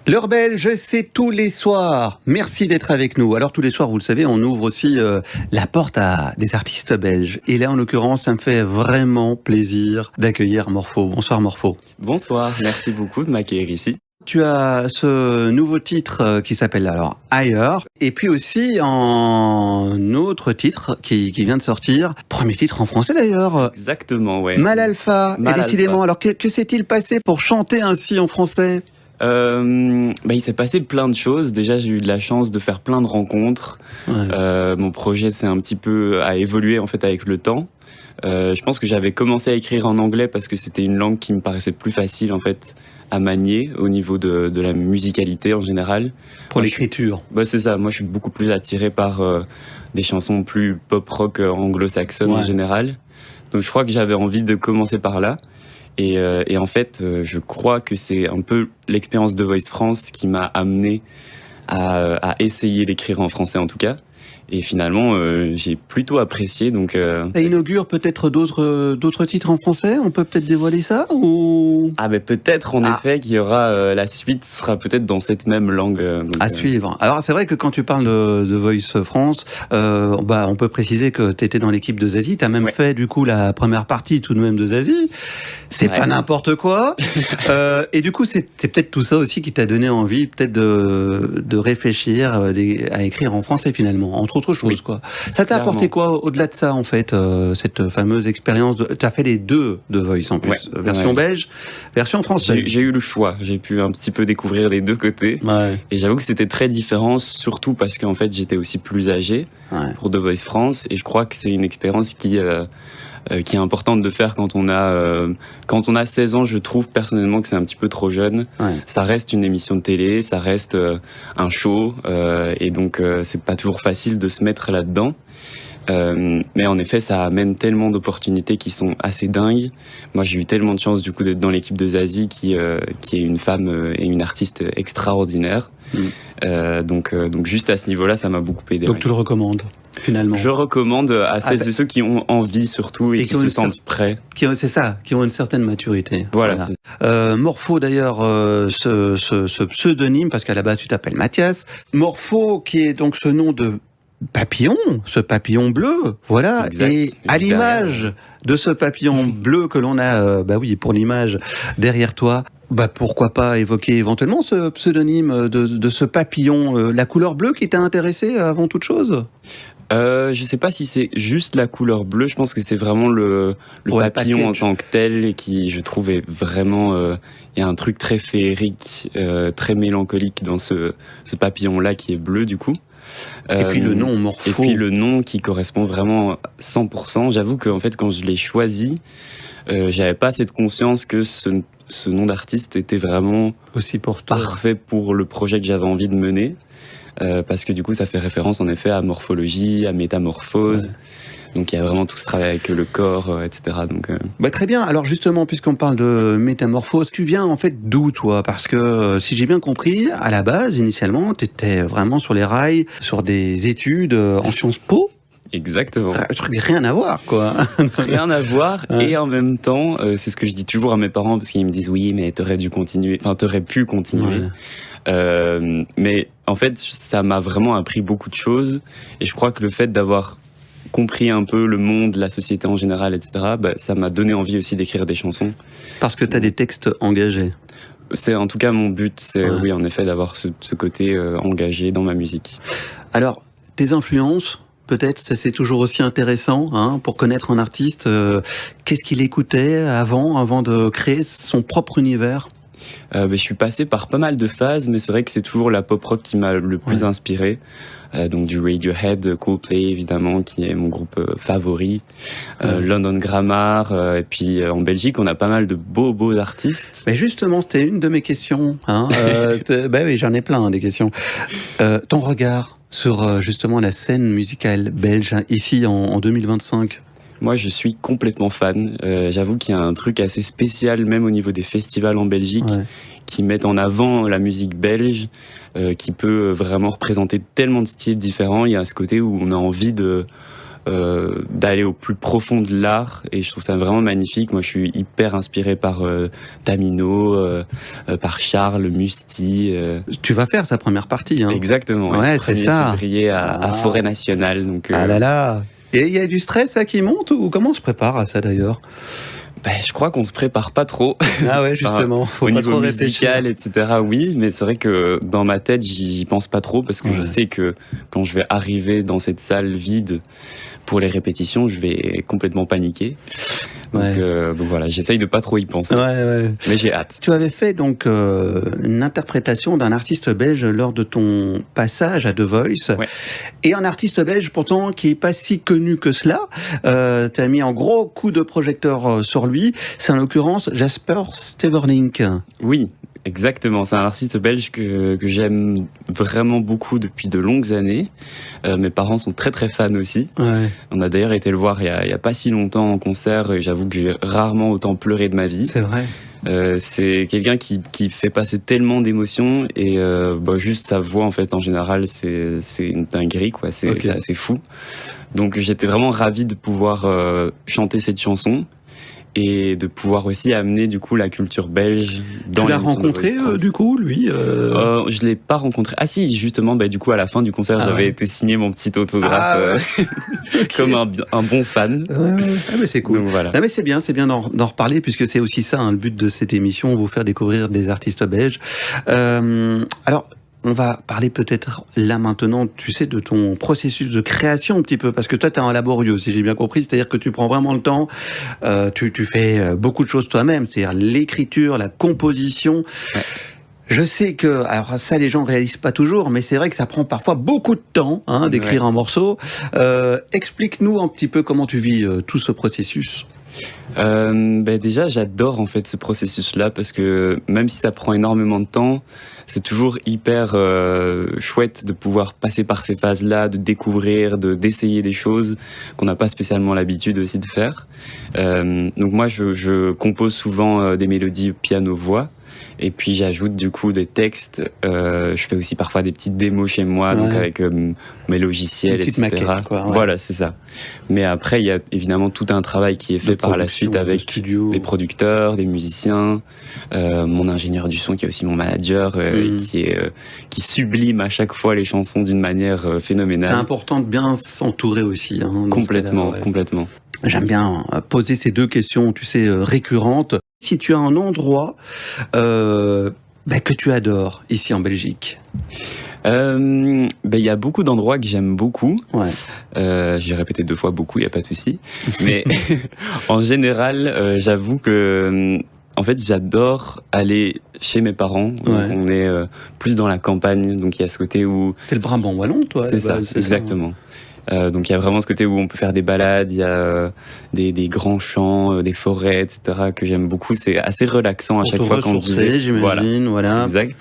L'heure belge, c'est tous les soirs. Merci d'être avec nous. Alors tous les soirs, vous le savez, on ouvre aussi la porte à des artistes belges. Et là, en l'occurrence, ça me fait vraiment plaisir d'accueillir Morpho. Bonsoir Morpho. Bonsoir, merci beaucoup de m'accueillir ici. Tu as ce nouveau titre qui s'appelle alors Ailleurs, et puis aussi un autre titre qui vient de sortir, premier titre en français d'ailleurs. Exactement, ouais. Mal Alpha. Mal Et décidément, Alpha. Alors que s'est-il passé pour chanter ainsi en français ? Il s'est passé plein de choses. Déjà, j'ai eu de la chance de faire plein de rencontres. Ouais. Mon projet s'est un petit peu a évolué en fait avec le temps. Je pense que j'avais commencé à écrire en anglais parce que c'était une langue qui me paraissait plus facile en fait à manier au niveau de la musicalité en général. Pour l'écriture. C'est ça. Moi, je suis beaucoup plus attiré par des chansons plus pop-rock anglo-saxonnes en général. Donc, je crois que j'avais envie de commencer par là. Et en fait, je crois que c'est un peu l'expérience de Voice France qui m'a amené à essayer d'écrire en français en tout cas. Et finalement, j'ai plutôt apprécié. Donc, Ça inaugure peut-être d'autres titres en français. On peut peut-être dévoiler ça ou... Peut-être en effet qu'il y aura la suite sera peut-être dans cette même langue. À suivre. Alors c'est vrai que quand tu parles de Voice France, on peut préciser que tu étais dans l'équipe de Zazie. Tu as même fait du coup la première partie tout de même de Zazie. C'est pas n'importe quoi. Et du coup, c'est peut-être tout ça aussi qui t'a donné envie peut-être de réfléchir à écrire en français finalement, entre autres choses. Quoi. Ça t'a apporté quoi au-delà de ça en fait, cette fameuse expérience tu as fait les deux de Voice en plus, version belge, version française. J'ai eu le choix, j'ai pu un petit peu découvrir les deux côtés. Et j'avoue que c'était très différent, surtout parce qu'en fait j'étais aussi plus âgé pour The Voice France. Et je crois que c'est une expérience qui est importante de faire quand on a 16 ans. Je trouve personnellement que c'est un petit peu trop jeune. Ça reste une émission de télé, ça reste un show, et donc c'est pas toujours facile de se mettre là-dedans. Mais en effet, ça amène tellement d'opportunités qui sont assez dingues. Moi, j'ai eu tellement de chance du coup d'être dans l'équipe de Zazie, qui est une femme et une artiste extraordinaire. Donc juste à ce niveau-là, ça m'a beaucoup aidé. Donc tu le recommandes finalement? Je recommande à celles et ceux qui ont envie surtout et qui se sentent prêts. C'est ça, qui ont une certaine maturité. Voilà. Morpho d'ailleurs, ce pseudonyme, parce qu'à la base tu t'appelles Mathias. Morpho qui est donc ce nom de papillon, ce papillon bleu, voilà. Exact. Et à l'image de ce papillon bleu que l'on a, pour l'image derrière toi, pourquoi pas évoquer éventuellement ce pseudonyme de ce papillon, la couleur bleue qui t'a intéressé avant toute chose? Je sais pas si c'est juste la couleur bleue, je pense que c'est vraiment le papillon en tant que tel et qui, je trouve, est vraiment... Il y a un truc très féerique, très mélancolique dans ce papillon-là qui est bleu du coup. Et puis le nom Morpho. Et puis le nom qui correspond vraiment 100%. J'avoue qu'en fait, quand je l'ai choisi, j'avais pas cette conscience que ce nom d'artiste était vraiment aussi parfait pour le projet que j'avais envie de mener. Parce que du coup, ça fait référence en effet à morphologie, à métamorphose. Donc il y a vraiment tout ce travail avec le corps, etc. Donc, très bien. Alors justement, puisqu'on parle de métamorphose, tu viens en fait d'où toi? Parce que si j'ai bien compris, à la base, initialement, tu étais vraiment sur les rails, sur des études en Sciences Po. Exactement. Rien à voir, quoi. Rien à voir. Et en même temps, c'est ce que je dis toujours à mes parents, parce qu'ils me disent oui, mais t'aurais pu continuer. Mais en fait, ça m'a vraiment appris beaucoup de choses. Et je crois que le fait d'avoir compris un peu le monde, la société en général, etc., ça m'a donné envie aussi d'écrire des chansons. Parce que tu as des textes engagés. C'est en tout cas mon but, c'est oui, en effet, d'avoir ce côté engagé dans ma musique. Alors, tes influences, peut-être, ça c'est toujours aussi intéressant pour connaître un artiste. Qu'est-ce qu'il écoutait avant de créer son propre univers? Je suis passé par pas mal de phases, mais c'est vrai que c'est toujours la pop rock qui m'a le plus inspiré. Donc du Radiohead, Coldplay évidemment, qui est mon groupe favori, London Grammar, et puis en Belgique on a pas mal de beaux artistes. Mais justement, c'était une de mes questions. Oui, j'en ai plein des questions. Ton regard sur justement la scène musicale belge ici en 2025? Moi, je suis complètement fan. J'avoue qu'il y a un truc assez spécial, même au niveau des festivals en Belgique, qui mettent en avant la musique belge, qui peut vraiment représenter tellement de styles différents. Il y a ce côté où on a envie de d'aller au plus profond de l'art, et je trouve ça vraiment magnifique. Moi, je suis hyper inspiré par Tamino, par Charles, Musti. Tu vas faire sa première partie, hein. Exactement. Ouais, c'est ça. Février à Forêt Nationale. Donc, ah là là. Et il y a du stress là, qui monte, ou comment on se prépare à ça d'ailleurs? Je crois qu'on se prépare pas trop. Ah ouais, justement. Faut au pas niveau trop musical, etc. Oui, mais c'est vrai que dans ma tête, j'y pense pas trop, parce que je sais que quand je vais arriver dans cette salle vide pour les répétitions, je vais complètement paniquer. Donc voilà, j'essaye de pas trop y penser. Mais j'ai hâte. Tu avais fait donc une interprétation d'un artiste belge lors de ton passage à The Voice. Et un artiste belge pourtant qui est pas si connu que cela. Tu as mis un gros coup de projecteur sur lui. C'est en l'occurrence Jasper Steverlink. Oui. Exactement, c'est un artiste belge que j'aime vraiment beaucoup depuis de longues années. Mes parents sont très très fans aussi. On a d'ailleurs été le voir il y a pas si longtemps en concert, et j'avoue que j'ai rarement autant pleuré de ma vie. C'est vrai. C'est quelqu'un qui fait passer tellement d'émotions, et juste sa voix en fait en général c'est une dinguerie quoi, c'est assez fou. Donc j'étais vraiment ravi de pouvoir chanter cette chanson, et de pouvoir aussi amener du coup la culture belge dans Tu l'as rencontré du coup, lui Je l'ai pas rencontré. Ah si, justement, du coup à la fin du concert, j'avais été signer mon petit autographe comme un bon fan. Mais c'est cool. Donc, voilà. Non, mais c'est bien d'en reparler, puisque c'est aussi ça, hein, le but de cette émission, vous faire découvrir des artistes belges. Alors, on va parler peut-être là maintenant, tu sais, de ton processus de création un petit peu, parce que toi, tu es un laborieux, si j'ai bien compris, c'est-à-dire que tu prends vraiment le temps, tu fais beaucoup de choses toi-même, c'est-à-dire l'écriture, la composition. Je sais que, alors ça, les gens ne réalisent pas toujours, mais c'est vrai que ça prend parfois beaucoup de temps d'écrire un morceau. Explique-nous un petit peu comment tu vis tout ce processus. Déjà, j'adore en fait ce processus-là, parce que même si ça prend énormément de temps, c'est toujours hyper chouette de pouvoir passer par ces phases-là, de découvrir, d'essayer des choses qu'on n'a pas spécialement l'habitude aussi de faire. Donc moi, je compose souvent des mélodies piano-voix. Et puis j'ajoute du coup des textes. Je fais aussi parfois des petites démos chez moi, donc avec mes logiciels, etc. Maquette, quoi, Voilà, c'est ça. Mais après, il y a évidemment tout un travail qui est fait par la suite avec des producteurs, des musiciens, mon ingénieur du son qui est aussi mon manager, qui sublime à chaque fois les chansons d'une manière phénoménale. C'est important de bien s'entourer aussi. Complètement. J'aime bien poser ces deux questions, tu sais, récurrentes. Si tu as un endroit que tu adores ici en Belgique. Il y a beaucoup d'endroits que j'aime beaucoup. J'ai répété 2 fois beaucoup, il n'y a pas de souci. Mais en général, j'avoue que en fait, j'adore aller chez mes parents. Donc on est plus dans la campagne, donc il y a ce côté où... C'est le Brabant wallon, toi? C'est ça, exactement. Donc il y a vraiment ce côté où on peut faire des balades, il y a des grands champs, des forêts, etc. que j'aime beaucoup. C'est assez relaxant à chaque fois quand j'y vais. J'imagine, voilà. Exact.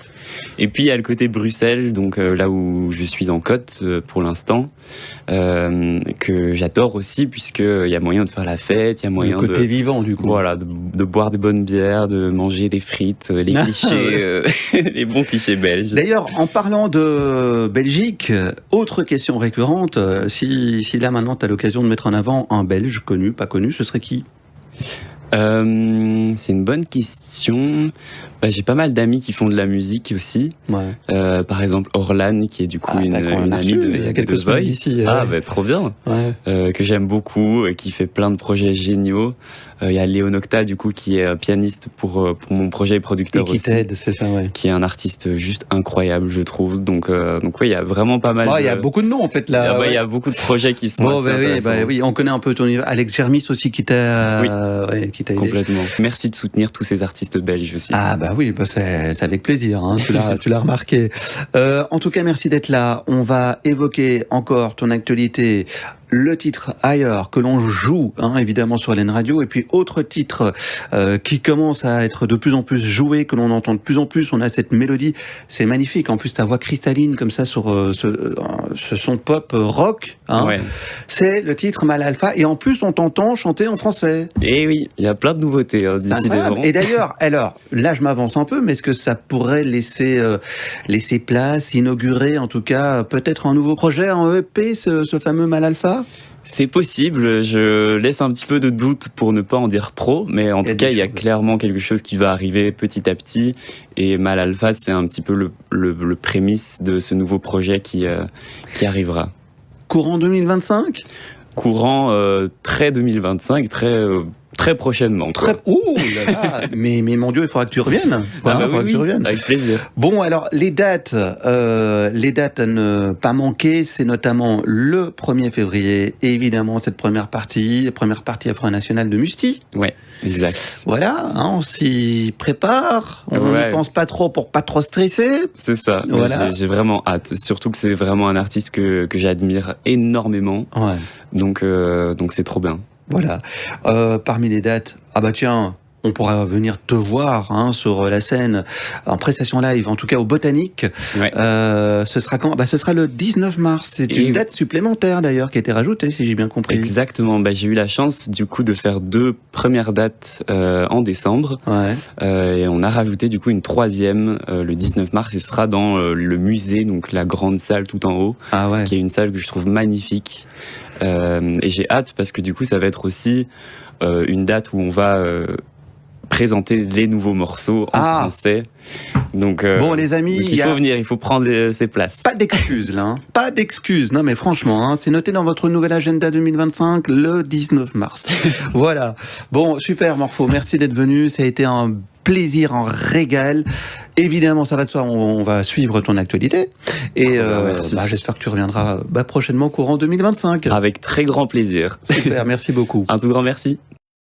Et puis il y a le côté Bruxelles, donc là où je suis en Côte pour l'instant, que j'adore aussi, puisqu'il y a moyen de faire la fête, il y a moyen le côté vivant du coup. Voilà, de boire des bonnes bières, de manger des frites, les clichés, les bons clichés belges. D'ailleurs, en parlant de Belgique, autre question récurrente, si là maintenant tu as l'occasion de mettre en avant un Belge connu, pas connu, ce serait qui ? C'est une bonne question. J'ai pas mal d'amis qui font de la musique aussi. Par exemple Orlan, qui est du coup une amie de The Voice. Ici, trop bien. Que j'aime beaucoup et qui fait plein de projets géniaux. Il y a Léon Octa, du coup, qui est pianiste pour mon projet et producteur aussi. Et qui t'aide, c'est ça, qui est un artiste juste incroyable, je trouve. Donc il y a vraiment pas mal. Il y a beaucoup de noms en fait là. Il y a beaucoup de projets qui sont oui, on connaît un peu ton niveau. Alex Germis aussi qui t'a aidé. Complètement. Merci de soutenir tous ces artistes belges aussi. C'est avec plaisir, tu l'as remarqué. En tout cas, merci d'être là. On va évoquer encore ton actualité, le titre Ailleurs que l'on joue évidemment sur LN Radio, et puis autre titre qui commence à être de plus en plus joué, que l'on entend de plus en plus. On a cette mélodie, c'est magnifique. En plus, ta voix cristalline comme ça sur ce son pop rock. C'est le titre Mal Alpha, et en plus on t'entend chanter en français. Et oui, il y a plein de nouveautés décidément. Et d'ailleurs, alors là je m'avance un peu, mais est-ce que ça pourrait laisser place, inaugurer en tout cas peut-être un nouveau projet en EP, ce fameux Mal Alpha? pas? C'est possible, je laisse un petit peu de doute pour ne pas en dire trop, mais en tout cas, il y a clairement quelque chose qui va arriver petit à petit, et Mal Alpha, c'est un petit peu le prémisse de ce nouveau projet qui arrivera. Courant 2025 ? Courant très 2025, très prochainement. Ouh là là. mais mon Dieu, il faudra que tu reviennes. Que tu reviennes. Avec plaisir. Bon, alors, les dates à ne pas manquer, c'est notamment le 1er février, et évidemment, cette première partie afro-nationale de Musti. Ouais, exact. Voilà, on s'y prépare, on n'y pense pas trop pour pas trop stresser. C'est ça, voilà. J'ai vraiment hâte. Surtout que c'est vraiment un artiste que j'admire énormément. Ouais. Donc c'est trop bien. Voilà. Parmi les dates, on pourra venir te voir sur la scène en prestation live, en tout cas au Botanique. Ouais. Ce sera quand ? Ce sera le 19 mars. C'est une date supplémentaire d'ailleurs qui a été rajoutée, si j'ai bien compris. Exactement. J'ai eu la chance du coup de faire 2 premières dates en décembre. Ouais. Et on a rajouté du coup une 3e le 19 mars. Et ce sera dans le musée, donc la grande salle tout en haut, qui est une salle que je trouve magnifique. Et j'ai hâte parce que du coup ça va être aussi une date où on va présenter les nouveaux morceaux en français. Donc bon les amis, il faut venir, il faut prendre ses places. Pas d'excuses là, pas d'excuses. Non mais franchement, c'est noté dans votre nouvel agenda 2025 le 19 mars. Voilà. Bon, super Morpho, merci d'être venu, ça a été un plaisir, un régal. Évidemment, ça va de soi, on va suivre ton actualité. Et j'espère que tu reviendras prochainement courant 2025. Avec très grand plaisir. Super, merci beaucoup. Un tout grand merci.